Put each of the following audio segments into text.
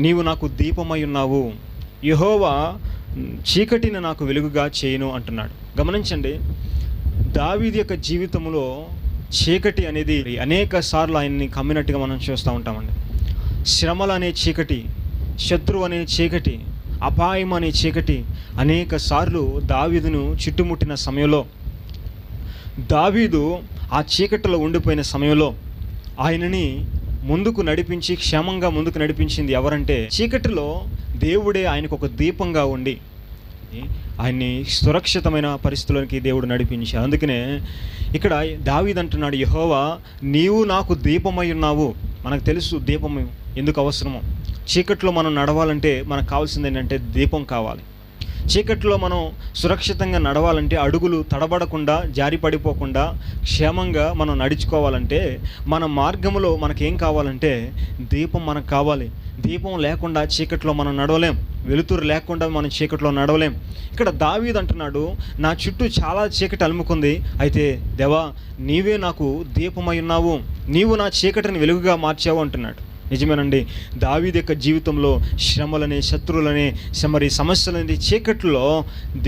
నీవు నాకు దీపమై ఉన్నావు, యెహోవా చీకటిని నాకు వెలుగుగా చేయును అంటున్నాడు. గమనించండి, దావీదు యొక్క జీవితంలో చీకటి అనేది అనేక సార్లు ఆయన్ని కమ్మినట్టుగా మనం చూస్తూ ఉంటామండి. శ్రమలు అనే చీకటి, శత్రువు అనే చీకటి, అపాయం అనే చీకటి అనేక సార్లు దావీదును చుట్టుముట్టిన సమయంలో, దావీదు ఆ చీకటిలో ఉండిపోయిన సమయంలో ఆయనని ముందుకు నడిపించి క్షేమంగా ముందుకు నడిపించింది ఎవరంటే, చీకటిలో దేవుడే ఆయనకు ఒక దీపంగా ఉండి ఆయన్ని సురక్షితమైన పరిస్థితుల్లోకి దేవుడు నడిపించాడు. అందుకనే ఇక్కడ దావీదు అంటున్నాడు, యెహోవా నీవు నాకు దీపమై ఉన్నావు. మనకు తెలుసు దీపం ఎందుకు అవసరమో. చీకట్లో మనం నడవాలంటే మనకు కావాల్సింది ఏంటంటే దీపం కావాలి. చీకట్లో మనం సురక్షితంగా నడవాలంటే, అడుగులు తడబడకుండా జారి పడిపోకుండా క్షేమంగా మనం నడుచుకోవాలంటే, మన మార్గంలో మనకేం కావాలంటే దీపం మనకు కావాలి. దీపం లేకుండా చీకట్లో మనం నడవలేం, వెలుతురు లేకుండా మనం చీకట్లో నడవలేం. ఇక్కడ దావీదు అంటున్నాడు, నా చుట్టూ చాలా చీకటి అలుముకుంది, అయితే దేవా నీవే నాకు దీపమై ఉన్నావు, నీవు నా చీకటిని వెలుగుగా మార్చావు అంటున్నాడు. నిజమేనండి, దావీదు యొక్క జీవితంలో శ్రమలని, శత్రువులని, మరి సమస్యలని, చీకట్లో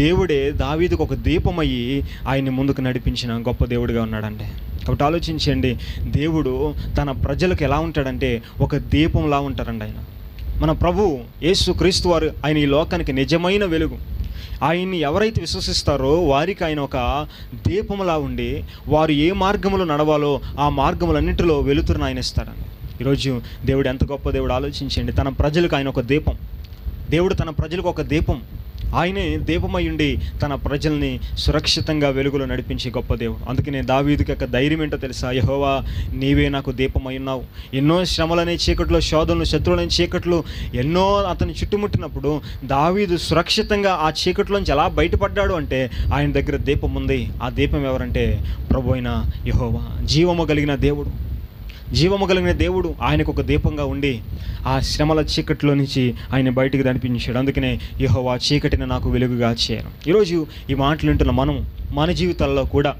దేవుడే దావీదుకు ఒక దీపమయ్యి ఆయన్ని ముందుకు నడిపించిన గొప్ప దేవుడిగా ఉన్నాడండి. కాబట్టి ఆలోచించండి, దేవుడు తన ప్రజలకు ఎలా ఉంటాడంటే ఒక దీపంలా ఉంటారండి ఆయన. మన ప్రభు యేసు క్రీస్తు వారు ఆయన ఈ లోకానికి నిజమైన వెలుగు. ఆయన్ని ఎవరైతే విశ్వసిస్తారో వారికి ఆయన ఒక దీపంలా ఉండి, వారు ఏ మార్గములో నడవాలో ఆ మార్గములన్నింటిలో వెలుతురును ఆయన ఇస్తాడండి. ఈరోజు దేవుడు ఎంత గొప్ప దేవుడు ఆలోచించండి. తన ప్రజలకు ఆయన ఒక దీపం. దేవుడు తన ప్రజలకు ఒక దీపం. ఆయనే దీపమై ఉండి తన ప్రజల్ని సురక్షితంగా వెలుగులో నడిపించే గొప్ప దేవుడు. అందుకనే దావీదుకి యొక్క ధైర్యం ఏంటో తెలుసా? యెహోవా నీవే నాకు దీపమై ఉన్నావు. ఎన్నో శ్రమలనే చీకట్లో, శోధనలు, శత్రువులనే చీకట్లు ఎన్నో అతన్ని చుట్టుముట్టినప్పుడు దావీదు సురక్షితంగా ఆ చీకట్లోంచి ఎలా బయటపడ్డాడు అంటే ఆయన దగ్గర దీపం ఉంది. ఆ దీపం ఎవరంటే ప్రభు అయిన యెహోవా, జీవము కలిగిన దేవుడు. జీవము కలిగిన దేవుడు ఆయనకు ఒక దీపంగా ఉండి ఆ శ్రమల చీకట్లో నుంచి ఆయన బయటికి నడిపించాడు. అందుకనే యెహోవా చీకటిని నాకు వెలుగుగా చేయను. ఈరోజు ఈ మాటలు వింటున్న మనం మన జీవితాల్లో కూడా,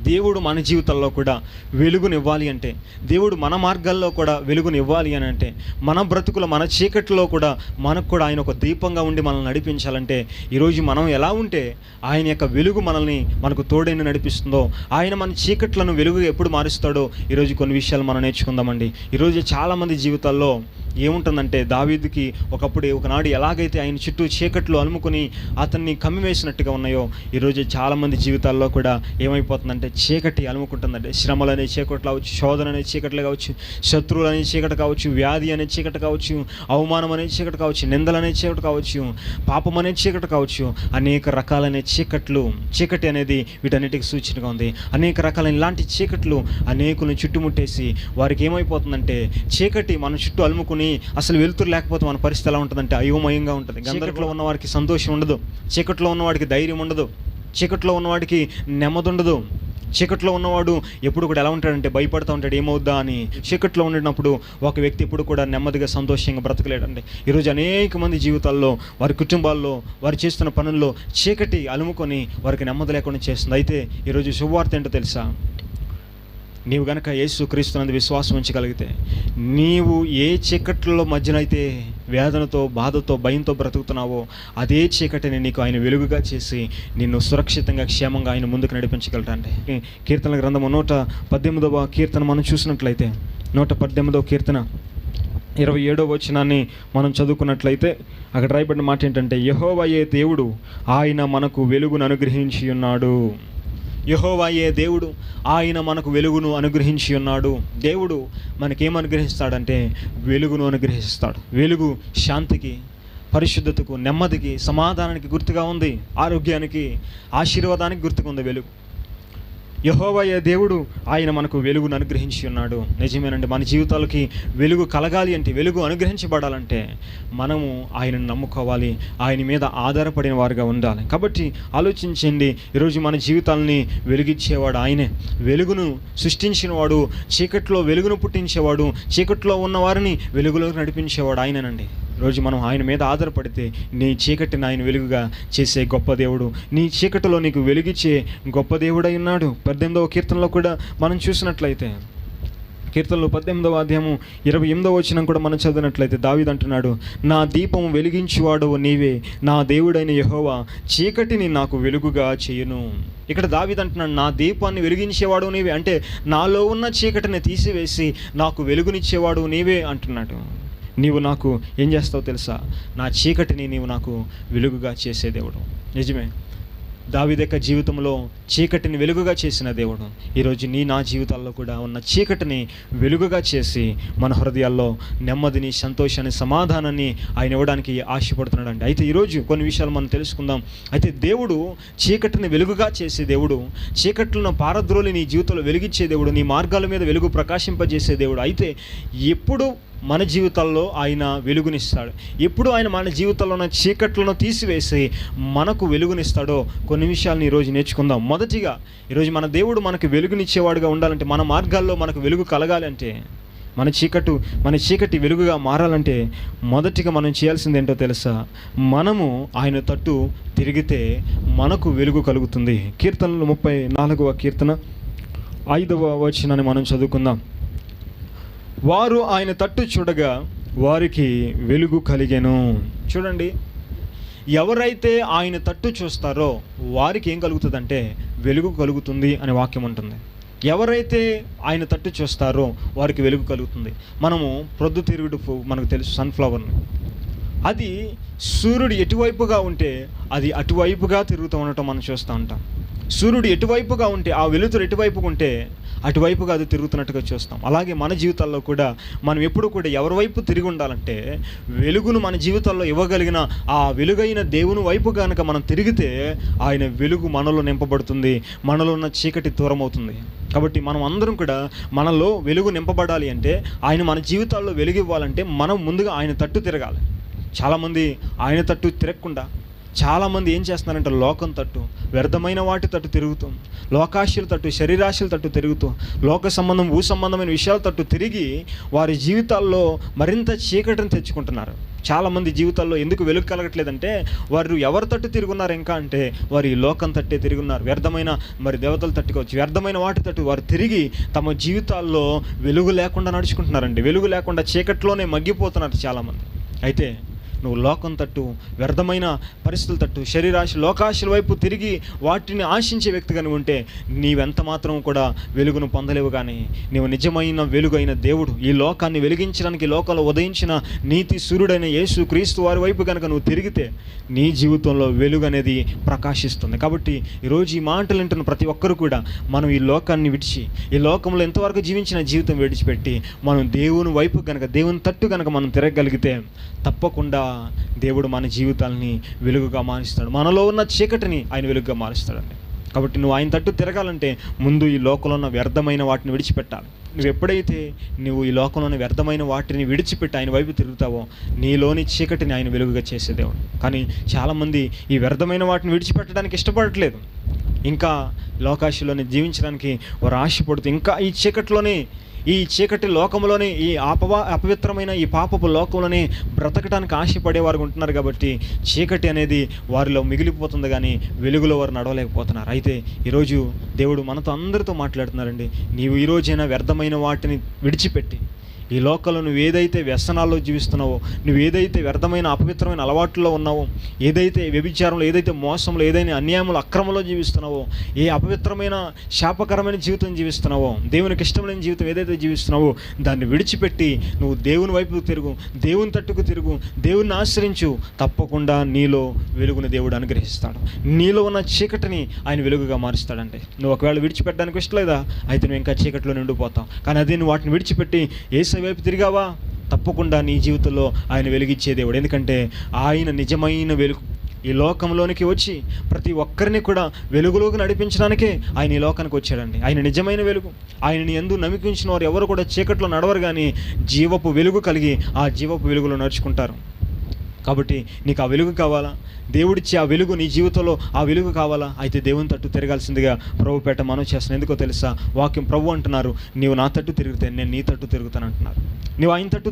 దేవుడు మన జీవితాల్లో కూడా వెలుగునివ్వాలి అంటే, దేవుడు మన మార్గాల్లో కూడా వెలుగునివ్వాలి అని అంటే, మన బ్రతుకుల మన చీకట్లో కూడా మనకు కూడా ఆయన ఒక దీపంగా ఉండి మనల్ని నడిపించాలంటే, ఈరోజు మనం ఎలా ఉంటే ఆయన యొక్క వెలుగు మనకు తోడైన నడిపిస్తుందో, ఆయన మన చీకట్లను వెలుగు ఎప్పుడు మారుస్తాడో ఈరోజు కొన్ని విషయాలు మనం నేర్చుకుందామండి. ఈరోజు చాలామంది జీవితాల్లో ఏముంటుందంటే, దావీదుకి ఒకనాడు ఎలాగైతే ఆయన చుట్టూ చీకట్లు అలుముకొని అతన్ని కమ్మివేసినట్టుగా ఉన్నాయో, ఈరోజు చాలామంది జీవితాల్లో కూడా ఏమైపోతుందంటే చీకటి అలుముకుంటుందంటే, శ్రమలు అనే చీకట్లు కావచ్చు, శోధన అనే చీకట్లు కావచ్చు, శత్రువులు అనే చీకటి కావచ్చు, వ్యాధి అనే చీకటి కావచ్చు, అవమానం అనే చీకటి కావచ్చు, నిందలు అనే చీకటి కావచ్చు, పాపం అనే చీకటి కావచ్చు, అనేక రకాలైన చీకట్లు. చీకటి అనేది వీటన్నిటికి సూచనగా ఉంది. అనేక రకాలైన ఇలాంటి చీకట్లు అనేకులను చుట్టుముట్టేసి వారికి ఏమైపోతుందంటే, చీకటి మన చుట్టూ అలుముకుని అసలు వెలుతురు లేకపోతే మన పరిస్థితి ఎలా ఉంటుందంటే అయోమయంగా ఉంటుంది. చీకట్లో ఉన్నవాడికి సంతోషం ఉండదు, చీకట్లో ఉన్నవాడికి ధైర్యం ఉండదు, చీకట్లో ఉన్నవాడికి నెమ్మది ఉండదు. చీకట్లో ఉన్నవాడు ఎప్పుడు కూడా ఎలా ఉంటాడంటే భయపడుతూ ఉంటాడు, ఏమవుద్దా అని. చీకట్లో ఉండినప్పుడు ఒక వ్యక్తి ఎప్పుడు కూడా నెమ్మదిగా సంతోషంగా బ్రతకలేడండి. ఈరోజు అనేక మంది జీవితాల్లో, వారి కుటుంబాల్లో, వారు చేస్తున్న పనుల్లో చీకటి అలుముకొని వారికి నెమ్మది లేకుండా చేస్తుంది. అయితే ఈరోజు శుభవార్త ఏంటో తెలుసా? నీవు గనక యేసు క్రీస్తునందు విశ్వాసం ఉంచగలిగితే, నీవు ఏ చీకట్లలో మధ్యనైతే వేదనతో, బాధతో, భయంతో బ్రతుకుతున్నావో అదే చీకటిని నీకు ఆయన వెలుగుగా చేసి నిన్ను సురక్షితంగా, క్షేమంగా ఆయన ముందుకు నడిపించగలరండి. కీర్తనల గ్రంథము 118వ కీర్తన మనం చూసినట్లయితే, 118వ కీర్తన 27వ వచనాన్ని మనం చదువుకున్నట్లయితే అక్కడ రాయబడిన మాట ఏంటంటే, యెహోవాయే దేవుడు, ఆయన మనకు వెలుగును అనుగ్రహించి ఉన్నాడు. యెహోవాయే దేవుడు, ఆయన మనకు వెలుగును అనుగ్రహించి ఉన్నాడు. దేవుడు మనకేం అనుగ్రహిస్తాడంటే వెలుగును అనుగ్రహిస్తాడు. వెలుగు శాంతికి, పరిశుద్ధతకు, నెమ్మదికి, సమాధానానికి గుర్తుగా ఉంది. ఆరోగ్యానికి, ఆశీర్వాదానికి గుర్తుగా ఉంది వెలుగు. యెహోవాయే దేవుడు, ఆయన మనకు వెలుగును అనుగ్రహించి ఉన్నాడు. నిజమేనండి, మన జీవితాలకి వెలుగు కలగాలి అంటే, వెలుగు అనుగ్రహించబడాలంటే మనము ఆయనను నమ్ముకోవాలి, ఆయన మీద ఆధారపడిన వారుగా ఉండాలి. కాబట్టి ఆలోచించండి, ఈరోజు మన జీవితాలని వెలుగిచ్చేవాడు ఆయనే. వెలుగును సృష్టించినవాడు, చీకట్లో వెలుగును పుట్టించేవాడు, చీకట్లో ఉన్న వారిని వెలుగులోకి నడిపించేవాడు ఆయనేనండి. ఈరోజు మనం ఆయన మీద ఆధారపడితే నీ చీకటిని ఆయన వెలుగుగా చేసే గొప్ప దేవుడు, నీ చీకటిలో నీకు వెలుగిచ్చే గొప్ప దేవుడై ఉన్నాడు. 18వ కీర్తనలో కూడా మనం చూసినట్లయితే కీర్తనలు 18వ అధ్యాయము 28వ వచనం కూడా మనం చదివినట్లయితే దావీదు అంటున్నాడు, నా దీపం వెలిగించువాడవు నీవే, నా దేవుడైన యెహోవా చీకటిని నాకు వెలుగుగా చేయును. ఇక్కడ దావీదు అంటున్నాడు, నా దీపాన్ని వెలిగించేవాడు నీవే, అంటే నాలో ఉన్న చీకటిని తీసివేసి నాకు వెలుగునిచ్చేవాడు నీవే అంటున్నాడు. నీవు నాకు ఏం చేస్తావు తెలుసా? నా చీకటిని నీవు నాకు వెలుగుగా చేసే దేవుడు. నిజమే, దావీదు యొక్క జీవితంలో చీకటిని వెలుగుగా చేసిన దేవుడు ఈరోజు నా జీవితాల్లో కూడా ఉన్న చీకటిని వెలుగుగా చేసి మన హృదయాల్లో నెమ్మదిని, సంతోషాన్ని, సమాధానాన్ని ఆయన ఇవ్వడానికి ఆశపడుతున్నాడు అండి. అయితే ఈరోజు కొన్ని విషయాలు మనం తెలుసుకుందాం. అయితే దేవుడు చీకటిని వెలుగుగా చేసే దేవుడు, చీకట్లను పారద్రోలి నీ జీవితంలో వెలిగించే దేవుడు, నీ మార్గాల మీద వెలుగు ప్రకాశింపజేసే దేవుడు. అయితే ఎప్పుడు మన జీవితాల్లో ఆయన వెలుగునిస్తాడు, ఎప్పుడు ఆయన మన జీవితంలో ఉన్న చీకట్లను తీసివేసి మనకు వెలుగునిస్తాడో కొన్ని విషయాలను ఈరోజు నేర్చుకుందాం. మొదటిగా ఈరోజు మన దేవుడు మనకు వెలుగునిచ్చేవాడుగా ఉండాలంటే, మన మార్గాల్లో మనకు వెలుగు కలగాలంటే, మన చీకటి వెలుగుగా మారాలంటే మొదటిగా మనం చేయాల్సింది ఏంటో తెలుసా? మనము ఆయన తట్టు తిరిగితే మనకు వెలుగు కలుగుతుంది. కీర్తనలు 34వ కీర్తన 5వ వచనాన్ని మనం చదువుకుందాం. వారు ఆయన తట్టు చూడగా వారికి వెలుగు కలిగెను. చూడండి, ఎవరైతే ఆయన తట్టు చూస్తారో వారికి ఏం కలుగుతుందంటే వెలుగు కలుగుతుంది అనే వాక్యం ఉంటుంది. ఎవరైతే ఆయన తట్టు చూస్తారో వారికి వెలుగు కలుగుతుంది. మనము ప్రొద్దుతిరుగుడు మనకు తెలుసు, సన్ఫ్లవర్ని, అది సూర్యుడు ఎటువైపుగా ఉంటే అది అటువైపుగా తిరుగుతూ ఉండటం మనం చూస్తూ ఉంటాం. సూర్యుడు ఎటువైపుగా ఉంటే, ఆ వెలుతురు ఎటువైపుగా ఉంటే అటువైపుగా అది తిరుగుతున్నట్టుగా చూస్తాం. అలాగే మన జీవితాల్లో కూడా మనం ఎప్పుడు కూడా ఎవరి వైపు తిరిగి ఉండాలంటే, వెలుగును మన జీవితాల్లో ఇవ్వగలిగిన ఆ వెలుగైన దేవుని వైపు కనుక మనం తిరిగితే ఆయన వెలుగు మనలో నింపబడుతుంది, మనలో ఉన్న చీకటి దూరం అవుతుంది. కాబట్టి మనం అందరం కూడా మనలో వెలుగు నింపబడాలి అంటే, ఆయన మన జీవితాల్లో వెలుగు ఇవ్వాలంటే మనం ముందుగా ఆయన తట్టు తిరగాలి. చాలామంది ఆయన తట్టు తిరగకుండా చాలామంది ఏం చేస్తున్నారంటే లోకం తట్టు, వ్యర్థమైన వాటి తట్టు తిరుగుతూ, లోకాశల తట్టు, శరీరాశల తట్టు తిరుగుతూ, లోక సంబంధం, భూ సంబంధమైన విషయాల తట్టు తిరిగి వారి జీవితాల్లో మరింత చీకటిని తెచ్చుకుంటున్నారు. చాలామంది జీవితాల్లో ఎందుకు వెలుగు కలగట్లేదంటే, వారు ఎవరి తట్టు తిరుగున్నారు ఇంకా అంటే వారు ఈ లోకం తట్టే తిరుగున్నారు. వ్యర్థమైన దేవతల తట్టుకోవచ్చు, వ్యర్థమైన వాటి తట్టు వారు తిరిగి తమ జీవితాల్లో వెలుగు లేకుండా నడుచుకుంటున్నారండి. వెలుగు లేకుండా చీకట్లోనే మగ్గిపోతున్నారు చాలామంది. అయితే నువ్వు లోకం తట్టు, వ్యర్థమైన పరిస్థితుల తట్టు, శరీరాశ, లోకాశల వైపు తిరిగి వాటిని ఆశించే వ్యక్తిగా నువ్వు ఉంటే నీవెంత మాత్రం కూడా వెలుగును పొందలేవు. కానీ నీవు నిజమైన వెలుగైన దేవుడు, ఈ లోకాన్ని వెలిగించడానికి లోకంలో ఉదయించిన నీతి సూర్యుడైన యేసు క్రీస్తు వారి వైపు కనుక నువ్వు తిరిగితే నీ జీవితంలో వెలుగు అనేది ప్రకాశిస్తుంది. కాబట్టి ఈరోజు ఈ మాటలు వింటున్న ప్రతి ఒక్కరు కూడా మనం ఈ లోకాన్ని విడిచి, ఈ లోకంలో ఎంతవరకు జీవించిన జీవితం విడిచిపెట్టి మనం దేవుని వైపు కనుక, దేవుని తట్టు కనుక మనం తిరగగలిగితే తప్పకుండా దేవుడు మన జీవితాలని వెలుగుగా మారుస్తాడు. మనలో ఉన్న చీకటిని ఆయన వెలుగుగా మారుస్తాడండి. కాబట్టి నువ్వు ఆయన తట్టు తిరగాలంటే ముందు ఈ లోకంలో ఉన్న వ్యర్థమైన వాటిని విడిచిపెట్టాలి. నువ్వు ఎప్పుడైతే నువ్వు ఈ లోకంలో ఉన్న వ్యర్థమైన వాటిని విడిచిపెట్టి ఆయన వైపు తిరుగుతావో నీలోని చీకటిని ఆయన వెలుగుగా చేసే దేవుడు. కానీ చాలామంది ఈ వ్యర్థమైన వాటిని విడిచిపెట్టడానికి ఇష్టపడట్లేదు. ఇంకా లోకాశలోనే జీవించడానికి వారు ఆశపడుతూ ఇంకా ఈ చీకటి లోకంలోనే, ఈ అపవిత్రమైన ఈ పాపపు లోకంలోనే బ్రతకడానికి ఆశపడేవారు ఉంటున్నారు. కాబట్టి చీకటి అనేది వారిలో మిగిలిపోతుంది, కానీ వెలుగులో వారు నడవలేకపోతున్నారు. అయితే ఈరోజు దేవుడు మనతో అందరితో మాట్లాడుతున్నారండి. నీవు ఈరోజైనా వ్యర్థమైన వాటిని విడిచిపెట్టి ఈ లోకంలో నువ్వు ఏదైతే వ్యసనాల్లో జీవిస్తున్నావో, నువ్వు ఏదైతే వ్యర్థమైన అపవిత్రమైన అలవాట్లలో ఉన్నావో, ఏదైతే వ్యభిచారంలో, ఏదైతే మోసంలో, ఏదైతే అన్యాయంలో, అక్రమంలో జీవిస్తున్నావో, ఏ అపవిత్రమైన శాపకరమైన జీవితం జీవిస్తున్నావో, దేవునికి ఇష్టమైన జీవితం ఏదైతే జీవిస్తున్నావో దాన్ని విడిచిపెట్టి నువ్వు దేవుని వైపుకు తిరుగు, దేవుని తట్టుకు తిరుగు, దేవుని ఆశ్రయించు. తప్పకుండా నీలో వెలుగుని దేవుడు అనుగ్రహిస్తాడు. నీలో ఉన్న చీకటిని ఆయన వెలుగుగా మారుస్తాడంటే, నువ్వు ఒకవేళ విడిచిపెట్టడానికి ఇష్టలేదా, అయితే నువ్వు ఇంకా చీకటిలో నిండిపోతావు. కానీ అదే నువ్వు వాటిని విడిచిపెట్టి యేసు వైపు తిరిగావా, తప్పకుండా నీ జీవితంలో ఆయన వెలిగించే దేవుడు. ఎందుకంటే ఆయన నిజమైన వెలుగు. ఈ లోకంలోనికి వచ్చి ప్రతి ఒక్కరిని కూడా వెలుగులోకి నడిపించడానికే ఆయన ఈ లోకానికి వచ్చాడండి. ఆయన నిజమైన వెలుగు. ఆయనని యందు నమ్మికించిన వారు ఎవరు కూడా చీకట్లో నడవరు, కానీ జీవపు వెలుగు కలిగి ఆ జీవపు వెలుగులో నడుచుకుంటారు. కాబట్టి నీకు ఆ వెలుగు కావాలా, దేవుడిచ్చి ఆ వెలుగు నీ జీవితంలో ఆ వెలుగు కావాలా, అయితే దేవుని తట్టు తిరగాల్సిందిగా ప్రభు పేట మనం చేస్తున్నాను. ఎందుకో తెలుసా? వాక్యం ప్రభు అంటున్నారు, నీవు నా తట్టు తిరిగితే నేను నీ తట్టు తిరుగుతాను అంటున్నారు. నువ్వు ఆయన తట్టు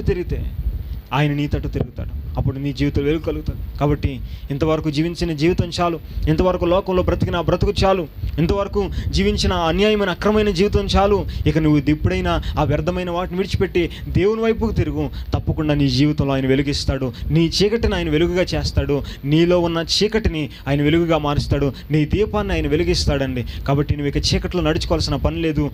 తిరిగితే ఆయన నీ తట్టు తిరుగుతాడు. అప్పుడు నీ జీవితం వెలుగు కలుగుతుంది. కాబట్టి ఇంతవరకు జీవించిన జీవితం చాలు, ఇంతవరకు లోకంలో బ్రతికిన బ్రతుకు చాలు, ఇంతవరకు జీవించిన అన్యాయమైన అక్రమైన జీవితం చాలు. ఇక నువ్వు ఎప్పుడైనా ఆ వ్యర్థమైన వాటిని విడిచిపెట్టి దేవుని వైపుకు తిరుగు. తప్పకుండా నీ జీవితంలో ఆయన వెలుగిస్తాడు. నీ చీకటిని ఆయన వెలుగుగా చేస్తాడు. నీలో ఉన్న చీకటిని ఆయన వెలుగుగా మారుస్తాడు. నీ దీపాన్ని ఆయన వెలిగిస్తాడండి. కాబట్టి నువ్వు ఇక చీకట్లో నడుచుకోవాల్సిన పని లేదు.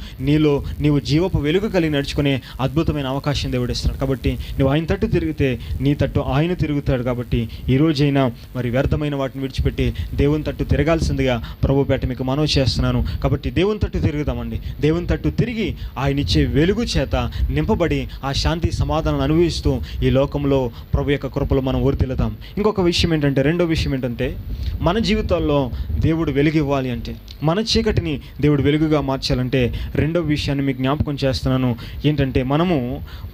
నీవు జీవపు వెలుగు కలిగి నడుచుకునే అద్భుతమైన అవకాశం దేవుడు ఇస్తున్నాడు. కాబట్టి నువ్వు ఆయన తట్టు తిరిగితే నీ తట్టు ఆయన తిరుగుతాడు. కాబట్టి ఈ రోజైనా మరి వ్యర్థమైన వాటిని విడిచిపెట్టి దేవుని తట్టు తిరగాల్సిందిగా ప్రభుపేట మీకు మనవి చేస్తున్నాను. కాబట్టి దేవుని తట్టు తిరుగుదామండి. దేవుని తట్టు తిరిగి ఆయన ఇచ్చే వెలుగు చేత నింపబడి ఆ శాంతి సమాధానం అనుభవిస్తూ ఈ లోకంలో ప్రభు యొక్క కృపలో మనం వర్ధిల్లుదాం. ఇంకొక విషయం ఏంటంటే, రెండో విషయం ఏంటంటే, మన జీవితాల్లో దేవుడు వెలుగు ఇవ్వాలి అంటే, మన చీకటిని దేవుడు వెలుగుగా మార్చాలంటే రెండో విషయాన్ని మీకు జ్ఞాపకం చేస్తున్నాను. ఏంటంటే, మనము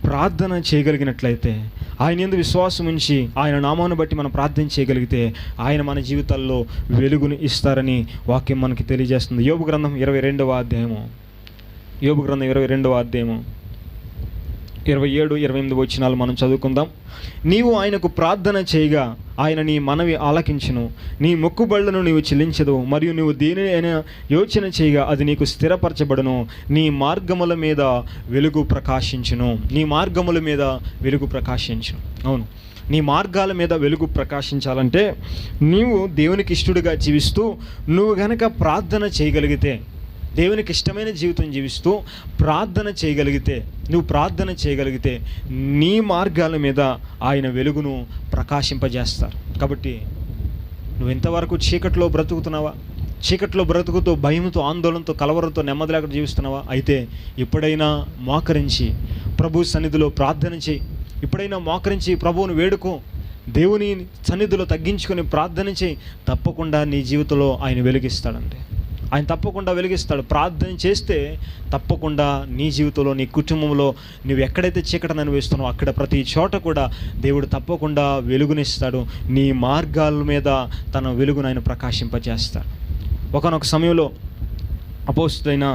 ప్రార్థన చేయగలిగినట్లయితే, ఆయన యందు విశ్వాసం ఉంచి ఆయన నామాన్ని బట్టి మనం ప్రార్థన చేయగలిగితే ఆయన మన జీవితాల్లో వెలుగుని ఇస్తారని వాక్యం మనకి తెలియజేస్తుంది. యోబు గ్రంథం 22వ అధ్యాయము 27-28 వచనాలు మనం చదువుకుందాం. నీవు ఆయనకు ప్రార్థన చేయగా ఆయన నీ మనవి ఆలకించును. నీ మొక్కుబళ్లను నీవు చెల్లించదు. మరియు నీవు దేనినైనా యోచన చేయగా అది నీకు స్థిరపరచబడును. నీ మార్గముల మీద వెలుగు ప్రకాశించును. నీ మార్గముల మీద వెలుగు ప్రకాశించును. అవును, నీ మార్గాల మీద వెలుగు ప్రకాశించాలంటే నీవు దేవునికి ఇష్టడుగా జీవిస్తూ నువ్వు గనక ప్రార్థన చేయగలిగితే, దేవునికి ఇష్టమైన జీవితం జీవిస్తూ నువ్వు ప్రార్థన చేయగలిగితే నీ మార్గాల మీద ఆయన వెలుగును ప్రకాశింపజేస్తారు. కాబట్టి నువ్వు ఎంతవరకు చీకట్లో బ్రతుకుతున్నావా? చీకట్లో బ్రతుకుతూ భయంతో, ఆందోళనతో, కలవరంతో, నెమ్మది లేకుండా జీవిస్తున్నావా? అయితే ఇప్పుడైనా మోకరించి ప్రభు సన్నిధిలో ప్రార్థన చేయి. ఇప్పుడైనా మోకరించి ప్రభువును వేడుకో. దేవుని సన్నిధిలో తగ్గించుకొని ప్రార్థన చేయి. తప్పకుండా నీ జీవితంలో ఆయన వెలిగిస్తాడండి. ఆయన తప్పకుండా వెలిగిస్తాడు. ప్రార్థన చేస్తే తప్పకుండా నీ జీవితంలో, నీ కుటుంబంలో నువ్వు ఎక్కడైతే చీకటిని అనుభవిస్తున్నావో అక్కడ ప్రతి చోట కూడా దేవుడు తప్పకుండా వెలుగునిస్తాడు. నీ మార్గాల మీద తన వెలుగును ఆయన ప్రకాశింపజేస్తాడు. ఒకానొక సమయంలో అపోస్తలుడైన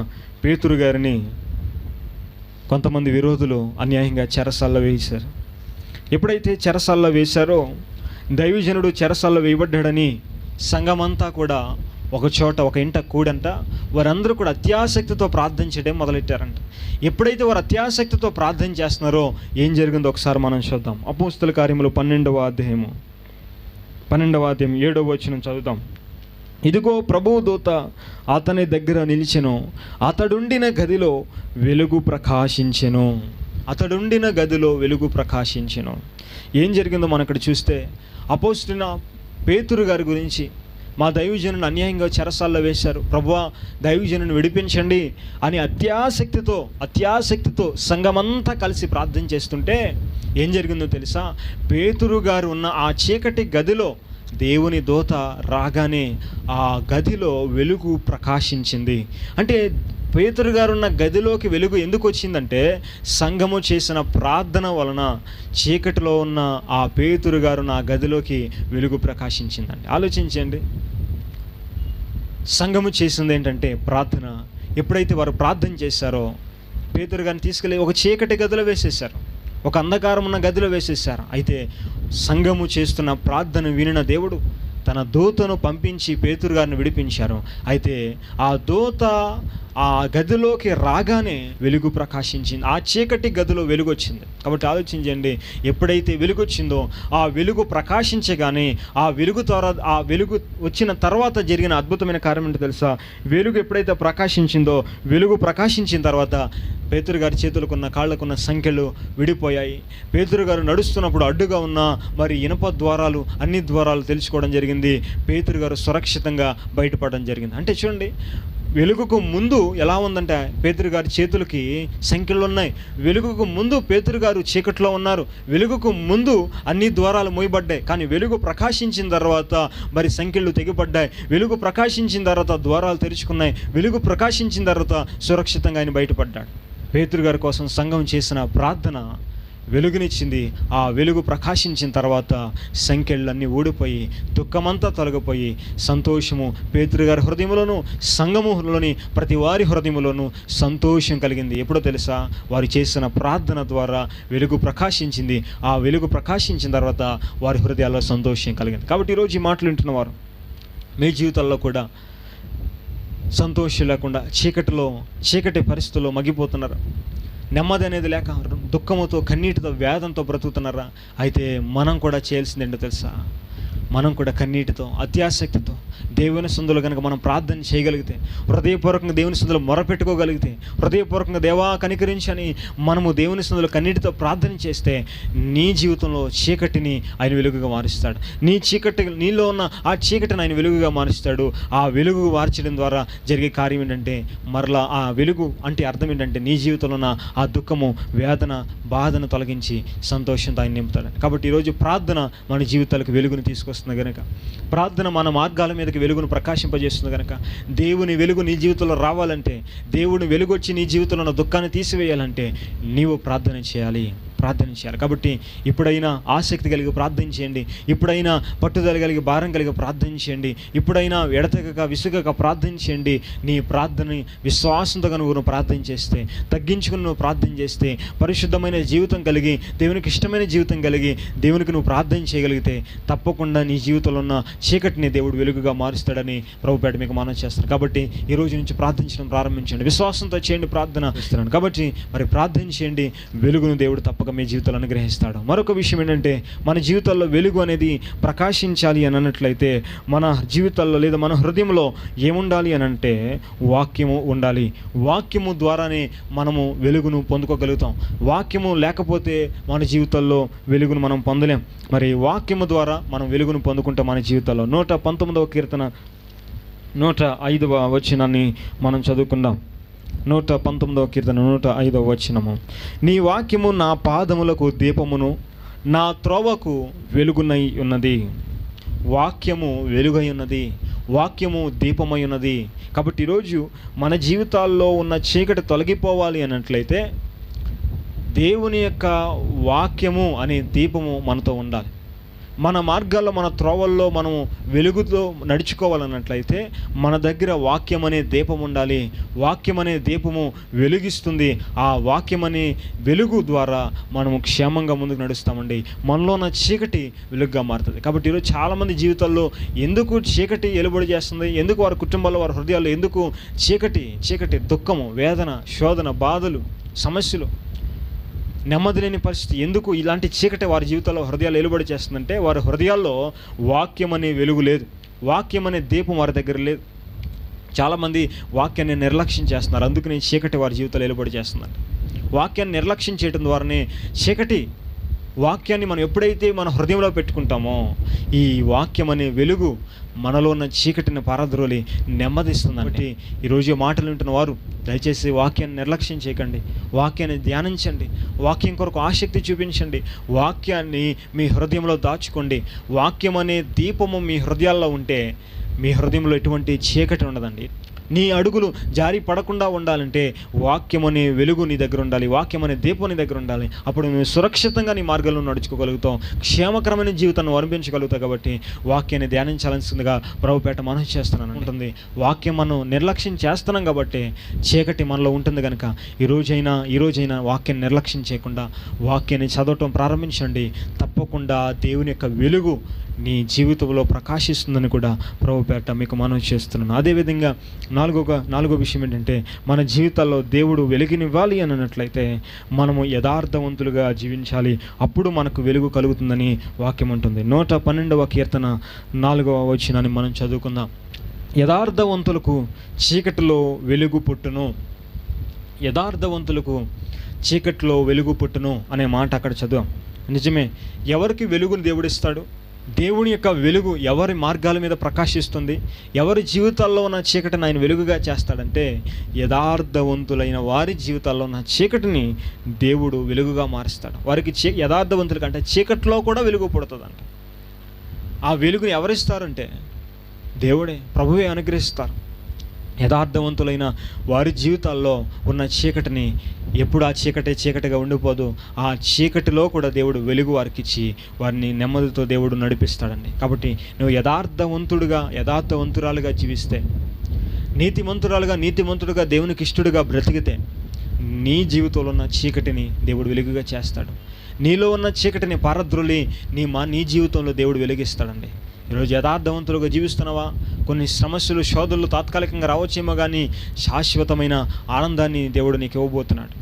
పేతురు గారిని కొంతమంది విరోధులు అన్యాయంగా చెరసాల్లో వేశారు. ఎప్పుడైతే చెరసాల్లో వేశారో, దైవజనుడు చెరసాల్లో వేయబడ్డాడని సంఘమంతా కూడా ఒక చోట, ఒక ఇంట కూడంట వారందరూ కూడా అత్యాసక్తితో ప్రార్థన చేయడం మొదలెట్టారంట. ఎప్పుడైతే వారు అత్యాసక్తితో ప్రార్థన చేస్తున్నారో ఏం జరిగిందో ఒకసారి మనం చూద్దాం. అపోస్తల కార్యములు 12వ అధ్యాయం 7వ వచనం చదువుదాం. ఇదిగో ప్రభువు దూత అతని దగ్గర నిలిచెను. అతడుండిన గదిలో వెలుగు ప్రకాశించెను. ఏం జరిగిందో మనం ఇక్కడ చూస్తే, అపోస్తలుడైన పేతురు గారి గురించి, మా దైవజనుని అన్యాయంగా చెరసాల్లో వేశారు, ప్రభువా దైవజనుని విడిపించండి అని అత్యాసక్తితో సంఘమంతా కలిసి ప్రార్థన చేస్తుంటే ఏం జరిగిందో తెలుసా? పేతురు గారు ఉన్న ఆ చీకటి గదిలో దేవుని దూత రాగానే ఆ గదిలో వెలుగు ప్రకాశించింది. అంటే పేతురు గారు ఉన్న గదిలోకి వెలుగు ఎందుకు వచ్చిందంటే, సంఘము చేసిన ప్రార్థన వలన చీకటిలో ఉన్న ఆ పేతురు గారు నా గదిలోకి వెలుగు ప్రకాశించిందండి. ఆలోచించండి, సంఘము చేసింది ఏంటంటే ప్రార్థన. ఎప్పుడైతే వారు ప్రార్థన చేశారో పేతురు గారిని తీసుకెళ్ళి ఒక చీకటి గదిలో వేసేశారు, ఒక అంధకారం ఉన్న గదిలో వేసేశారు. అయితే సంఘము చేస్తున్న ప్రార్థన వినిన దేవుడు తన దూతను పంపించి పేతురు గారిని విడిపించారు. అయితే ఆ దూత ఆ గదిలోకి రాగానే వెలుగు ప్రకాశించింది. ఆ చీకటి గదిలో వెలుగు వచ్చింది. కాబట్టి ఆలోచించండి, ఎప్పుడైతే వెలుగు వచ్చిందో ఆ వెలుగు ప్రకాశించగానే ఆ వెలుగు వచ్చిన తర్వాత జరిగిన అద్భుతమైన కార్యం ఏంటో తెలుసా? వెలుగు ఎప్పుడైతే ప్రకాశించిందో, వెలుగు ప్రకాశించిన తర్వాత పేతురు గారి చేతులకున్న కాళ్ళకున్న సంఖ్యలు విడిపోయాయి. పేతురు గారు నడుస్తున్నప్పుడు అడ్డుగా ఉన్న మరి ఇనప ద్వారాలు, అన్ని ద్వారాలు తెలుసుకోవడం జరిగింది. పేతురు గారు సురక్షితంగా బయటపడడం జరిగింది. అంటే చూడండి, వెలుగుకు ముందు ఎలా ఉందంటే పేతురు గారి చేతులకి సంఖ్యలు ఉన్నాయి. వెలుగుకు ముందు పేతురు గారు చీకట్లో ఉన్నారు. వెలుగుకు ముందు అన్ని ద్వారాలు మూయబడ్డాయి. కానీ వెలుగు ప్రకాశించిన తర్వాత మరి సంఖ్యలు తెగిపడ్డాయి. వెలుగు ప్రకాశించిన తర్వాత ద్వారాలు తెరుచుకున్నాయి. వెలుగు ప్రకాశించిన తర్వాత సురక్షితంగా ఆయన బయటపడ్డాడు. పేతురు గారి కోసం సంఘం చేసిన ప్రార్థన వెలుగునిచ్చింది. ఆ వెలుగు ప్రకాశించిన తర్వాత సంకెళ్ళన్నీ ఊడిపోయి దుఃఖమంతా తొలగిపోయి సంతోషము పేతురు గారి హృదయంలోను సంఘములోని ప్రతి వారి హృదయంలోనూ సంతోషం కలిగింది. ఎప్పుడో తెలుసా? వారు చేసిన ప్రార్థన ద్వారా వెలుగు ప్రకాశించింది. ఆ వెలుగు ప్రకాశించిన తర్వాత వారి హృదయాల్లో సంతోషం కలిగింది. కాబట్టి ఈరోజు ఈ మాటలు వింటున్నవారు మీ జీవితాల్లో కూడా సంతోషం లేకుండా చీకటి పరిస్థితుల్లో మగ్గిపోతున్నారు. నెమ్మది అనేది లేక దుఃఖముతో కన్నీటితో వేదంతో బ్రతుకుతున్నారా? అయితే మనం కూడా చేయాల్సింది ఏంటో తెలుసా? మనం కూడా కన్నీటితో అత్యాసక్తితో దేవుని సందులో కనుక మనం ప్రార్థన చేయగలిగితే, హృదయపూర్వకంగా దేవుని సందులో మొరపెట్టుకోగలిగితే, హృదయపూర్వకంగా దేవా కనికరించని మనము దేవుని సందులో కన్నీటితో ప్రార్థన చేస్తే నీ జీవితంలో చీకటిని ఆయన వెలుగుగా మారుస్తాడు. నీలో ఉన్న ఆ చీకటిని ఆయన వెలుగుగా మారుస్తాడు. ఆ వెలుగు మార్చడం ద్వారా జరిగే కార్యం ఏంటంటే, మరలా ఆ వెలుగు అంటే అర్థం ఏంటంటే నీ జీవితంలో ఉన్న ఆ దుఃఖము, వేదన, బాధను తొలగించి సంతోషంతో ఆయన నింపుతాడు. కాబట్టి ఈరోజు ప్రార్థన మన జీవితాలకు వెలుగుని తీసుకొస్తుంది కనుక, ప్రార్థన మన మార్గాల మీదకి వెలుగును ప్రకాశింపజేస్తుంది కనుక, దేవుని వెలుగు నీ జీవితంలో రావాలంటే, దేవుని వెలుగు వచ్చి నీ జీవితంలో ఉన్న దుఃఖాన్ని తీసివేయాలంటే నీవు ప్రార్థన చేయాలి. కాబట్టి ఇప్పుడైనా ఆసక్తి కలిగి ప్రార్థన చేయండి. ఇప్పుడైనా పట్టుదల కలిగి భారం కలిగి ప్రార్థన చేయండి. ఇప్పుడైనా ఎడతెగక విసుగక ప్రార్థన చేయండి. నీ ప్రార్థనని విశ్వాసంతో కనుక నువ్వు ప్రార్థన చేస్తే, తగ్గించుకుని నువ్వు ప్రార్థన చేస్తే, పరిశుద్ధమైన జీవితం కలిగి దేవునికి ఇష్టమైన జీవితం కలిగి దేవునికి నువ్వు ప్రార్థన చేయగలిగితే తప్పకుండా నీ జీవితంలో ఉన్న చీకటిని దేవుడు వెలుగుగా మారుస్తాడని ప్రభుపేట మీకు మనవి చేస్తాను. కాబట్టి ఈ రోజు నుంచి ప్రార్థించడం ప్రారంభించండి. విశ్వాసంతో చేయండి ప్రార్థన ఇస్తున్నాను. కాబట్టి మరి ప్రార్థన చేయండి. వెలుగును దేవుడు తప్పక మీ జీవితాలను అనుగ్రహిస్తాడు. మరొక విషయం ఏంటంటే, మన జీవితాల్లో వెలుగు అనేది ప్రకాశించాలి అని అన్నట్లయితే మన జీవితాల్లో లేదా మన హృదయంలో ఏముండాలి అని అంటే వాక్యము ఉండాలి. వాక్యము ద్వారానే మనము వెలుగును పొందుకోగలుగుతాం. వాక్యము లేకపోతే మన జీవితాల్లో వెలుగును మనం పొందలేం. మరి వాక్యము ద్వారా మనం వెలుగును పొందుకుంటాం మన జీవితాల్లో. 119వ కీర్తన 105వ వచనాన్ని మనం చదువుకుందాం. 119వ కీర్తన 105వ వచనము. నీ వాక్యము నా పాదములకు దీపమును, నా త్రోవకు వెలుగునై ఉన్నది. వాక్యము వెలుగై ఉన్నది, వాక్యము దీపమై ఉన్నది. కాబట్టి ఈరోజు మన జీవితాల్లో ఉన్న చీకటి తొలగిపోవాలి అన్నట్లయితే దేవుని యొక్క వాక్యము అనే దీపము మనతో ఉండాలి. మన మార్గాల్లో, మన త్రోవల్లో మనము వెలుగుతో నడుచుకోవాలన్నట్లయితే మన దగ్గర వాక్యం అనే దీపం ఉండాలి. వాక్యం అనే దీపము వెలుగిస్తుంది. ఆ వాక్యం అనే వెలుగు ద్వారా మనము క్షేమంగా ముందుకు నడుస్తామండి. మనలో ఉన్న చీకటి వెలుగుగా మారుతుంది. కాబట్టి ఈరోజు చాలామంది జీవితాల్లో ఎందుకు చీకటి ఎలుబడి చేస్తుంది? ఎందుకు వారి కుటుంబాల్లో, వారి హృదయాల్లో ఎందుకు చీకటి దుఃఖము, వేదన, శోధన, బాధలు, సమస్యలు, నెమ్మది లేని పరిస్థితి, ఎందుకు ఇలాంటి చీకటి వారి జీవితాల్లో హృదయాలు వెలుబడి చేస్తుందంటే వారి హృదయాల్లో వాక్యం అనే వెలుగు లేదు, వాక్యం అనే దీపం వారి దగ్గర లేదు. చాలామంది వాక్యాన్ని నిర్లక్ష్యం చేస్తున్నారు. అందుకని చీకటి వారి జీవితాలు వెలుబడి చేస్తుందంట. వాక్యాన్ని నిర్లక్ష్యం చేయడం ద్వారానే చీకటి. వాక్యాన్ని మనం ఎప్పుడైతే మన హృదయంలో పెట్టుకుంటామో ఈ వాక్యం అనే వెలుగు మనలో ఉన్న చీకటిని పారద్రోలి నెమ్మదిస్తుంది. అంటే ఈరోజు మాటలు వింటున్న వారు దయచేసి వాక్యాన్ని నిర్లక్ష్యం చేయకండి. వాక్యాన్ని ధ్యానించండి. వాక్యం కొరకు ఆసక్తి చూపించండి. వాక్యాన్ని మీ హృదయంలో దాచుకోండి. వాక్యం అనే దీపము మీ హృదయాల్లో ఉంటే మీ హృదయంలో ఎటువంటి చీకటి ఉండదండి. నీ అడుగులు జారి పడకుండా ఉండాలంటే వాక్యం అనే వెలుగు నీ దగ్గర ఉండాలి. వాక్యం అనే దీపం నీ దగ్గర ఉండాలి. అప్పుడు నువ్వు సురక్షితంగా నీ మార్గంలో నడుచుకోగలుగుతావు, క్షేమకరమైన జీవితాన్ని వర్ణించగలుగుతావు. కాబట్టి వాక్యాన్ని ధ్యానించాల్సిందిగా ప్రభుపేట మనవి చేస్తున్నాను ఉంటుంది. వాక్యం మనం నిర్లక్ష్యం చేస్తున్నాం కాబట్టి చీకటి మనలో ఉంటుంది కనుక ఈ రోజైనా వాక్యాన్ని నిర్లక్ష్యం చేయకుండా వాక్యాన్ని చదవటం ప్రారంభించండి. తప్పకుండా దేవుని యొక్క వెలుగు నీ జీవితంలో ప్రకాశిస్తుందని కూడా ప్రభుపేట మీకు మనవి చేస్తున్నాను. అదేవిధంగా నాలుగో విషయం ఏంటంటే, మన జీవితాల్లో దేవుడు వెలుగునివ్వాలి అని అన్నట్లయితే మనము యథార్థవంతులుగా జీవించాలి. అప్పుడు మనకు వెలుగు కలుగుతుందని వాక్యం ఉంటుంది. 112వ కీర్తన 4వ వచనాన్ని మనం చదువుకుందాం. యథార్థవంతులకు చీకటిలో వెలుగు పుట్టును, యథార్థవంతులకు చీకటిలో వెలుగు పుట్టును అనే మాట అక్కడ చదువాం. నిజమే. ఎవరికి వెలుగును దేవుడిస్తాడు? దేవుని యొక్క వెలుగు ఎవరి మార్గాల మీద ప్రకాశిస్తుంది? ఎవరి జీవితాల్లో ఉన్న చీకటిని ఆయన వెలుగుగా చేస్తాడంటే యథార్థవంతులైన వారి జీవితాల్లో ఉన్న చీకటిని దేవుడు వెలుగుగా మారుస్తాడు. వారికి యథార్థవంతుల కంటే చీకటిలో కూడా వెలుగు పుడుతుందంట. ఆ వెలుగుని ఎవరిస్తారంటే దేవుడే, ప్రభువే అనుగ్రహిస్తారు. యథార్థవంతులైన వారి జీవితాల్లో ఉన్న చీకటిని ఎప్పుడు ఆ చీకటిగా ఉండిపోదు. ఆ చీకటిలో కూడా దేవుడు వెలుగు వారికి ఇచ్చి వారిని నెమ్మదితో దేవుడు నడిపిస్తాడండి. కాబట్టి నువ్వు యథార్థవంతురాలుగా జీవిస్తే, నీతిమంతుడుగా దేవునికి ఇష్టడుగా బ్రతికితే నీ జీవితంలో ఉన్న చీకటిని దేవుడు వెలుగుగా చేస్తాడు. నీలో ఉన్న చీకటిని పారద్రోలి నీ జీవితంలో దేవుడు వెలిగిస్తాడండి. ఈరోజు యథార్థవంతులుగా జీవిస్తున్నావా? కొన్ని సమస్యలు, శోధనలు తాత్కాలికంగా రావచ్చేమో కానీ శాశ్వతమైన ఆనందాన్ని దేవుడు నీకు ఇవ్వబోతున్నాడు.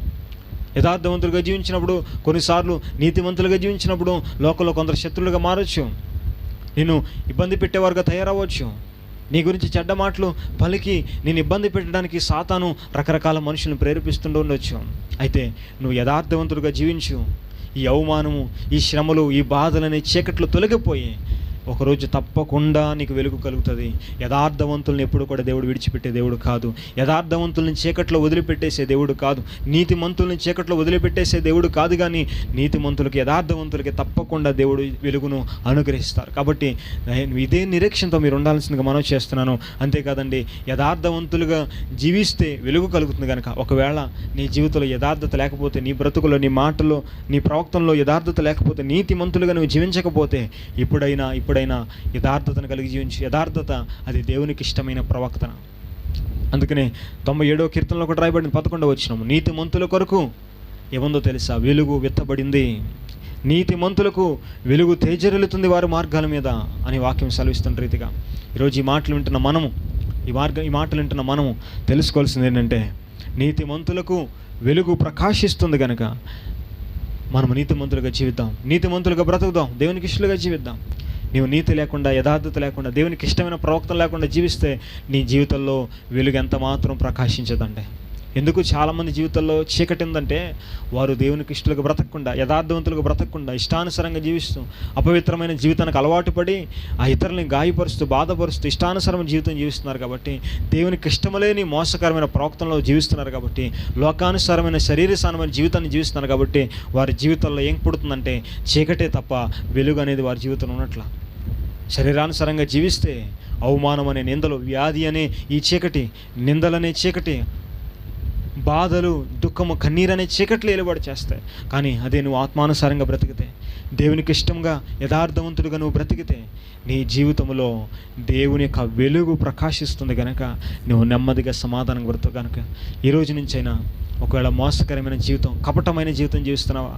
యథార్థవంతులుగా జీవించినప్పుడు, కొన్నిసార్లు నీతిమంతులుగా జీవించినప్పుడు లోకంలో కొందరు శత్రులుగా మారచ్చు, నేను ఇబ్బంది పెట్టేవారుగా తయారవ్వచ్చు. నీ గురించి చెడ్డ మాటలు పలికి నేను ఇబ్బంది పెట్టడానికి సాతాను రకరకాల మనుషులను ప్రేరేపిస్తుండూ ఉండొచ్చు. అయితే నువ్వు యథార్థవంతులుగా జీవించు. ఈ అవమానము, ఈ శ్రమలు, ఈ బాధలనే చీకట్లు తొలగిపోయి ఒకరోజు తప్పకుండా నీకు వెలుగు కలుగుతుంది. యథార్థవంతుల్ని ఎప్పుడు కూడా దేవుడు విడిచిపెట్టే దేవుడు కాదు. యథార్థవంతుల్ని చీకట్లో వదిలిపెట్టేసే దేవుడు కాదు. నీతిమంతుల్ని చీకట్లో వదిలిపెట్టేసే దేవుడు కాదు. కానీ నీతిమంతులకి, యథార్థవంతులకి తప్పకుండా దేవుడు వెలుగును అనుగ్రహిస్తారు. కాబట్టి ఇదే నిరీక్షణతో మీరు ఉండాల్సిందిగా మనం చేస్తున్నాను. అంతేకాదండి, యథార్థవంతులుగా జీవిస్తే వెలుగు కలుగుతుంది కనుక ఒకవేళ నీ జీవితంలో యథార్థత లేకపోతే, నీ బ్రతుకులో, నీ మాటల్లో, నీ ప్రవక్తనలో యథార్థత లేకపోతే, నీతిమంతులుగా నువ్వు జీవించకపోతే ఇప్పుడైనా యథార్థతను కలిగి జీవించు. యథార్థత అది దేవునికి ఇష్టమైన ప్రవక్తన. అందుకనే 97వ కీర్తనలో కూడా రాయబడింది 11వ వచనం, నీతిమంతుల కొరకు ఏముందో తెలుసా? వెలుగు విత్తబడింది. నీతిమంతులకు వెలుగు తేజరిల్లుతుంది వారి మార్గాల మీద అని వాక్యం సెలవిస్తున్న రీతిగా ఈరోజు ఈ మాటలు వింటున్న మనము తెలుసుకోవాల్సింది ఏంటంటే, నీతిమంతులకు వెలుగు ప్రకాశిస్తుంది కనుక మనము నీతిమంతులుగా జీవిద్దాం, నీతిమంతులుగా బ్రతుకుదాం, దేవునికి ఇష్టలుగా జీవిద్దాం. నీవు నీతి లేకుండా, యథార్థత లేకుండా, దేవునికి ఇష్టమైన ప్రవక్తలు లేకుండా జీవిస్తే నీ జీవితంలో వెలుగు ఎంత మాత్రం ప్రకాశించదండి. ఎందుకు చాలామంది జీవితంలో చీకటి ఉందంటే, వారు దేవునికి ఇష్టలుగా బ్రతకకుండా, యథార్థవంతులుగా బ్రతకకుండా, ఇష్టానుసారంగా జీవిస్తూ, అపవిత్రమైన జీవితానికి అలవాటు పడి ఆ ఇతరులని గాయపరుస్తూ, బాధపరుస్తూ, ఇష్టానుసారమైన జీవితం జీవిస్తున్నారు. కాబట్టి దేవునికి ఇష్టమలేని మోసకరమైన ప్రవక్తనలో జీవిస్తున్నారు. కాబట్టి లోకానుసారమైన, శరీరసారమైన జీవితాన్ని జీవిస్తున్నారు. కాబట్టి వారి జీవితంలో ఏం పుడుతుందంటే చీకటే తప్ప వెలుగు అనేది వారి జీవితంలో ఉన్నట్ల. శరీరానుసారంగా జీవిస్తే అవమానం అనే నిందలు, వ్యాధి అనే ఈ చీకటి, నిందలనే చీకటి, బాధలు, దుఃఖము, కన్నీరు అనే చీకట్లు ఏలుబడి చేస్తాయి. కానీ అదే నువ్వు ఆత్మానుసారంగా బ్రతికితే, దేవునికి ఇష్టంగా యథార్థవంతుడిగా నువ్వు బ్రతికితే నీ జీవితంలో దేవుని యొక్క వెలుగు ప్రకాశిస్తుంది కనుక నువ్వు నెమ్మదిగా సమాధానం బ్రతుకు. కనుక ఈరోజు నుంచైనా ఒకవేళ మోసకరమైన జీవితం, కపటమైన జీవితం జీవిస్తున్నావా?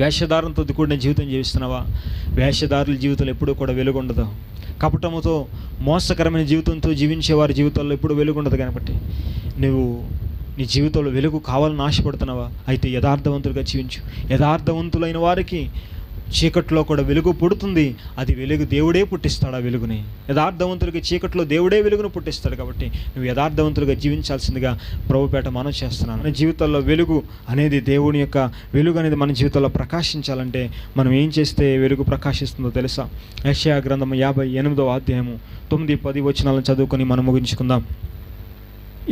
వేషధారంతో కూడిన జీవితం జీవిస్తున్నావా? వేషధారుల జీవితంలో ఎప్పుడూ కూడా వెలుగు ఉండదు. కపటముతో, మోసకరమైన జీవితంతో జీవించే వారి జీవితాల్లో ఎప్పుడు వెలుగు ఉండదు. కాబట్టి నువ్వు నీ జీవితంలో వెలుగు కావాలని ఆశపడుతున్నావా? అయితే యథార్థవంతులుగా జీవించు. యథార్థవంతులైన వారికి చీకట్లో కూడా వెలుగు పుడుతుంది. అది వెలుగు దేవుడే పుట్టిస్తాడు. ఆ వెలుగుని యథార్థవంతులకి చీకట్లో దేవుడే వెలుగును పుట్టిస్తాడు. కాబట్టి నువ్వు యథార్థవంతులుగా జీవించాల్సిందిగా ప్రభుపేట మనం చేస్తున్నాను. మన జీవితంలో వెలుగు అనేది, దేవుని యొక్క వెలుగు అనేది మన జీవితంలో ప్రకాశించాలంటే మనం ఏం చేస్తే వెలుగు ప్రకాశిస్తుందో తెలుసా? యెషయా గ్రంథము 58వ అధ్యాయము 9-10 వచనాలను చదువుకొని మనం ముగించుకుందాం.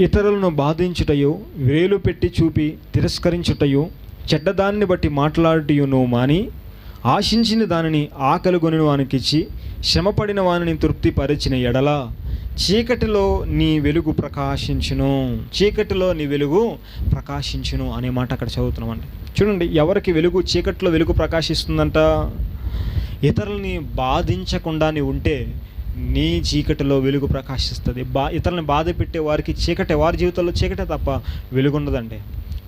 ఇతరులను బాధించుటయో, వేలు పెట్టి చూపి తిరస్కరించుటయో, చెడ్డదానిని బట్టి మాట్లాడుటయో నువ్వు మాని, ఆశించిన దానిని ఆకలిగొని వానికిచ్చి, శ్రమపడిన వానిని తృప్తిపరిచిన ఎడల చీకటిలో నీ వెలుగు ప్రకాశించును. చీకటిలో నీ వెలుగు ప్రకాశించును అనే మాట అక్కడ చదువుతున్నామండి. చూడండి, ఎవరికి వెలుగు, చీకటిలో వెలుగు ప్రకాశిస్తుందంట? ఇతరులని బాధించకుండా నీ ఉంటే నీ చీకటిలో వెలుగు ప్రకాశిస్తుంది. ఇతరులను బాధ పెట్టే వారికి చీకటే, వారి జీవితంలో చీకటే తప్ప వెలుగు ఉండదండి.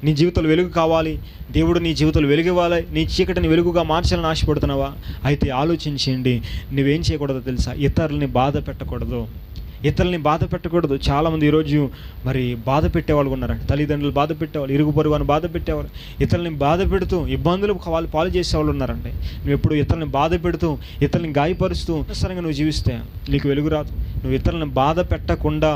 నీ జీవితంలో వెలుగు కావాలి, దేవుడు నీ జీవితంలో వెలుగు ఇవ్వాలి, నీ చీకటిని వెలుగుగా మార్చాలని ఆశపడుతున్నావా? అయితే ఆలోచించండి, నువ్వేం చేయకూడదో తెలుసా? ఇతరులని బాధ పెట్టకూడదు. చాలామంది ఈరోజు మరి బాధ పెట్టేవాళ్ళు ఉన్నారండి. తల్లిదండ్రులు బాధ పెట్టేవాళ్ళు, ఇరుగు పొరుగు అని బాధ పెట్టేవాళ్ళు, ఇతరులని బాధ పెడుతూ ఇబ్బందులు వాళ్ళు పాలు చేసేవాళ్ళు ఉన్నారండి. నువ్వు ఎప్పుడు ఇతరులని బాధ పెడుతూ, ఇతరులని గాయపరుస్తూ సరంగా నువ్వు జీవిస్తే నీకు వెలుగు రాదు. నువ్వు ఇతరులను బాధ పెట్టకుండా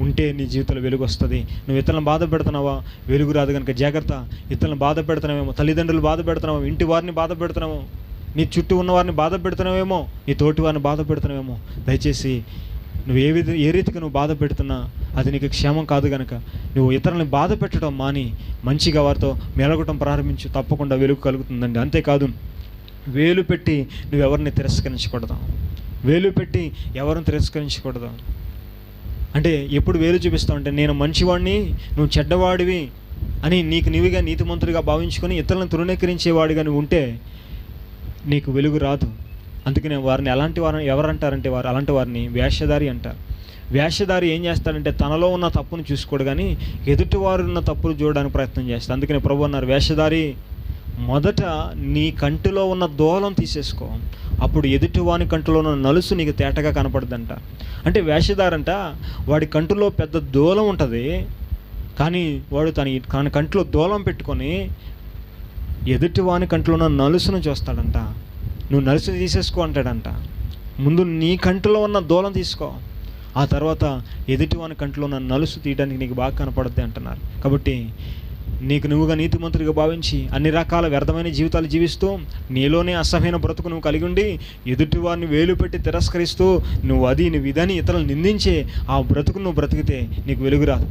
ఉంటే నీ జీవితంలో వెలుగు వస్తుంది. నువ్వు ఇతరులను బాధ పెడుతున్నావా? వెలుగు రాదు. కనుక జాగ్రత్త. ఇతరులను బాధ పెడుతున్నావేమో, తల్లిదండ్రులు బాధ పెడుతున్నావు, ఇంటి వారిని బాధ పెడుతున్నావు, నీ చుట్టూ ఉన్న వారిని బాధ పెడుతున్నావేమో, నీ తోటి వారిని బాధ పెడుతున్నావేమో. దయచేసి నువ్వు ఏ రీతిగా నువ్వు బాధ పెడుతున్నా అది నీకు క్షేమం కాదు. కనుక నువ్వు ఇతరులని బాధ పెట్టడం మాని మంచిగా వారితో మెలగటం ప్రారంభించు. తప్పకుండా వెలుగు కలుగుతుందండి. అంతేకాదు, వేలు పెట్టి నువ్వెవరిని తిరస్కరించకూడదు. అంటే ఎప్పుడు వేలు చూపిస్తావు అంటే, నేను మంచివాడిని, నువ్వు చెడ్డవాడివి అని నీకు నీవుగా నీతిమంతుడిగా భావించుకొని ఇతరులను తృణీకరించేవాడిగా నువ్వు ఉంటే నీకు వెలుగు రాదు. అందుకనే వారిని అలాంటి వారిని ఎవరంటారంటే, వారు అలాంటి వారిని వేషధారి అంటారు. వేషధారి ఏం చేస్తాడంటే తనలో ఉన్న తప్పును చూసుకోడు కానీ ఎదుటివారు ఉన్న తప్పులు చూడడానికి ప్రయత్నం చేస్తాడు. అందుకనే ప్రభు అన్నారు, వేషధారి మొదట నీ కంటిలో ఉన్న దూలం తీసేసుకో, అప్పుడు ఎదుటివాని కంటిలో ఉన్న నలుసు నీకు తేటగా కనపడుద్దంట. అంటే వేషధారంట వాడి కంటిలో పెద్ద దూలం ఉంటుంది, కానీ వాడు తన కంటిలో దూలం పెట్టుకొని ఎదుటివాని కంటిలో ఉన్న నలుసును చూస్తాడంట. నువ్వు నలుసు తీసేసుకో అంటాడంట. ముందు నీ కంటిలో ఉన్న దూలం తీసుకో, ఆ తర్వాత ఎదుటివాని కంటిలో ఉన్న నలుసు తీయడానికి నీకు బాగా కనపడుద్ది అంటున్నారు. కాబట్టి నీకు నువ్వుగా నీతిమంతుడిగా భావించి అన్ని రకాల వ్యర్థమైన జీవితాలు జీవిస్తూ నీలోనే అసహ్యమైన బ్రతుకు నువ్వు కలిగి ఉండి ఎదుటివారిని వేలు పెట్టి తిరస్కరిస్తూ నువ్వు ఇదని ఇతరులను నిందించే ఆ బ్రతుకు నువ్వు బ్రతికితే నీకు వెలుగు రాదు.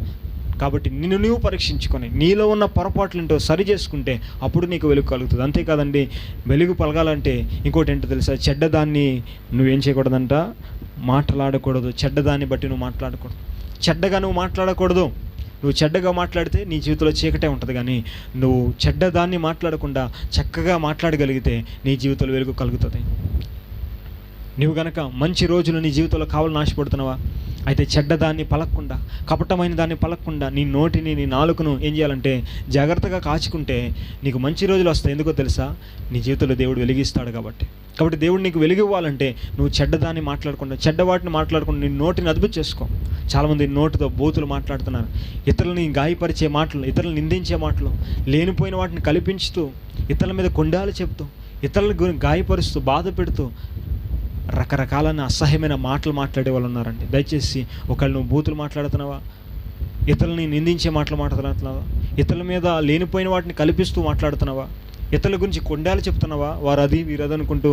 కాబట్టి నిన్ను నువ్వు పరీక్షించుకొని నీలో ఉన్న పొరపాట్లేంటో సరి చేసుకుంటే అప్పుడు నీకు వెలుగు కలుగుతుంది. అంతేకాదండి, వెలుగు పలగాలంటే ఇంకోటి ఏంటో తెలుసా, చెడ్డదాన్ని నువ్వేం చేయకూడదంట, మాట్లాడకూడదు. చెడ్డదాన్ని బట్టి నువ్వు మాట్లాడకూడదు, చెడ్డగా నువ్వు మాట్లాడకూడదు. నువ్వు చెడ్డగా మాట్లాడితే నీ జీవితంలో చీకటే ఉంటుంది, కానీ నువ్వు చెడ్డదాన్ని మాట్లాడకుండా చక్కగా మాట్లాడగలిగితే నీ జీవితంలో వెలుగు కలుగుతుంది. నువ్వు గనక మంచి రోజులు నీ జీవితంలో కావాలని ఆశపడుతున్నావా, అయితే చెడ్డదాన్ని పలకకుండా, కపటమైన దాన్ని పలకకుండా నీ నోటిని, నీ నాలుకను ఏం చేయాలంటే జాగ్రత్తగా కాచుకుంటే నీకు మంచి రోజులు వస్తాయి. ఎందుకో తెలుసా, నీ జీవితంలో దేవుడు వెలిగిస్తాడు కాబట్టి. దేవుడు నీకు వెలుగు ఇవ్వాలంటే నువ్వు చెడ్డదాన్ని మాట్లాడకుండా, చెడ్డవాటిని మాట్లాడకుండా నీ నోటిని అదుపు చేసుకో. చాలామంది నోటితో బూతులు మాట్లాడుతున్నారు, ఇతరులని గాయపరిచే మాటలు, ఇతరులను నిందించే మాటలు, లేనిపోయిన వాటిని కల్పించుతూ, ఇతరుల మీద కొండాలు చెప్తూ, ఇతరులను గాయపరుస్తూ, బాధ పెడుతూ రకరకాలైన అసహ్యమైన మాటలు మాట్లాడే వాళ్ళు ఉన్నారండి. దయచేసి ఒకళ్ళు నువ్వు బూతులు మాట్లాడుతున్నావా, ఇతరులని నిందించే మాటలు మాట్లాడుతున్నావా, ఇతరుల మీద లేనిపోయిన వాటిని కల్పిస్తూ మాట్లాడుతున్నావా, ఇతరుల గురించి కొండాలు చెప్తున్నావా, వారది వీరది అనుకుంటూ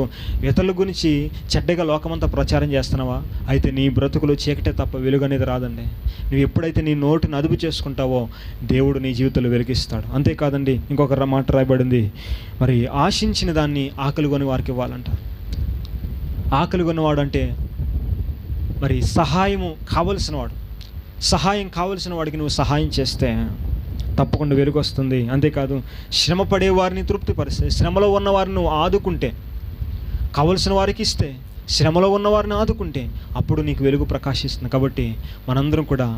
ఇతరుల గురించి చెడ్డగా లోకమంతా ప్రచారం చేస్తున్నావా, అయితే నీ బ్రతుకులో చీకటే తప్ప వెలుగు అనేది రాదండి. నువ్వు ఎప్పుడైతే నీ నోటిని అదుపు చేసుకుంటావో దేవుడు నీ జీవితంలో వెలిగిస్తాడు. అంతేకాదండి, ఇంకొక మాట రాయబడింది, మరి ఆశించిన దాన్ని ఆకలి కొని వారికి ఇవ్వాలంట. ఆకలి కొన్నవాడు అంటే మరి సహాయం కావలసిన వాడికి నువ్వు సహాయం చేస్తే తప్పకుండా వెలుగు వస్తుంది. అంతేకాదు, శ్రమ పడే వారిని తృప్తిపరిస్తే, శ్రమలో ఉన్న వారిని నువ్వు ఆదుకుంటే, కావలసిన వారికి ఇస్తే, శ్రమలో ఉన్న వారిని ఆదుకుంటే అప్పుడు నీకు వెలుగు ప్రకాశిస్తుంది. కాబట్టి మనందరం కూడా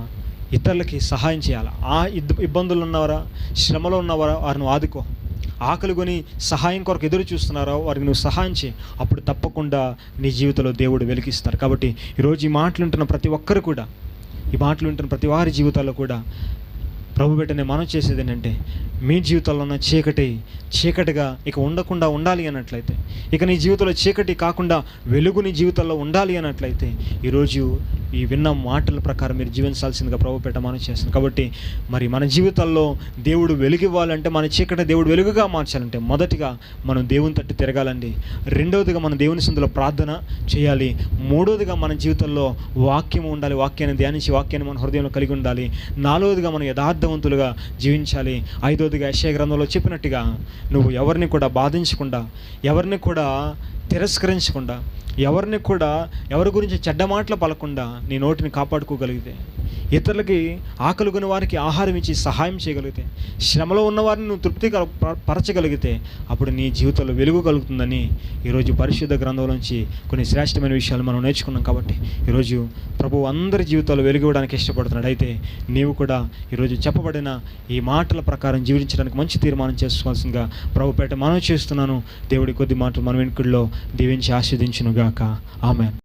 ఇతరులకి సహాయం చేయాలి. ఆ ఇబ్బందులు ఉన్నవారా, శ్రమలో ఉన్నవారా వారిని ఆదుకో. ఆకలి కొని సహాయం కొరకు ఎదురు చూస్తున్నారో వారికి నువ్వు సహాయం చేయి, అప్పుడు తప్పకుండా నీ జీవితంలో దేవుడు వెలిగిస్తారు. కాబట్టి ఈరోజు ఈ మాటలు వింటున్న ప్రతి ఒక్కరు కూడా, ఈ మాటలు వింటున్న ప్రతి వారి జీవితాల్లో కూడా ప్రభు బిడ్డనే మనం చేసేది ఏంటంటే, మీ జీవితంలో ఉన్న చీకటిగా ఇక ఉండకుండా ఉండాలి అన్నట్లయితే, ఇక నీ జీవితంలో చీకటి కాకుండా వెలుగు నీ జీవితంలో ఉండాలి అన్నట్లయితే ఈరోజు ఈ విన్న మాటల ప్రకారం మీరు జీవించాల్సిందిగా ప్రభు బిడ్డ మనం చేస్తుంది. కాబట్టి మరి మన జీవితాల్లో దేవుడు వెలుగు ఇవ్వాలంటే, మన చీకటి దేవుడు వెలుగుగా మార్చాలంటే మొదటిగా మనం దేవుని తట్టు తిరగాలండి. రెండవదిగా మనం దేవుని సన్నిధిలో ప్రార్థన చేయాలి. మూడవదిగా మన జీవితంలో వాక్యం ఉండాలి, వాక్యాన్ని ధ్యానించి వాక్యాన్ని మన హృదయంలో కలిగి ఉండాలి. నాలుగవదిగా మనం యథార్థవంతులుగా జీవించాలి. ఐదవదిగా యెషయా గ్రంథంలో చెప్పినట్టుగా నువ్వు ఎవరిని కూడా బాధించకుండా, ఎవరిని కూడా తిరస్కరించకుండా, ఎవరి గురించి చెడ్డ మాటలు పలకుండా నీ నోటిని కాపాడుకోగలిగితే, ఇతరులకి ఆకలి కొని వారికి ఆహారం ఇచ్చి సహాయం చేయగలిగితే, శ్రమలో ఉన్నవారిని నువ్వు తృప్తిగా పరచగలిగితే అప్పుడు నీ జీవితంలో వెలుగు కలుగుతుందని ఈరోజు పరిశుద్ధ గ్రంథంలోంచి కొన్ని శ్రేష్టమైన విషయాలు మనం నేర్చుకున్నాం. కాబట్టి ఈరోజు ప్రభువు అందరి జీవితాల్లో వెలుగు ఇవ్వడానికి ఇష్టపడుతున్నాడు. అయితే నీవు కూడా ఈరోజు చెప్పబడిన ఈ మాటల ప్రకారం జీవించడానికి మంచి తీర్మానం చేసుకోవాల్సిందిగా ప్రభుపేట మనం చేస్తున్నాను. దేవుడి కొద్ది మాటలు మన వెనుకల్లో దీవించి ఆస్వాదించునుగాక. ఆమేన్.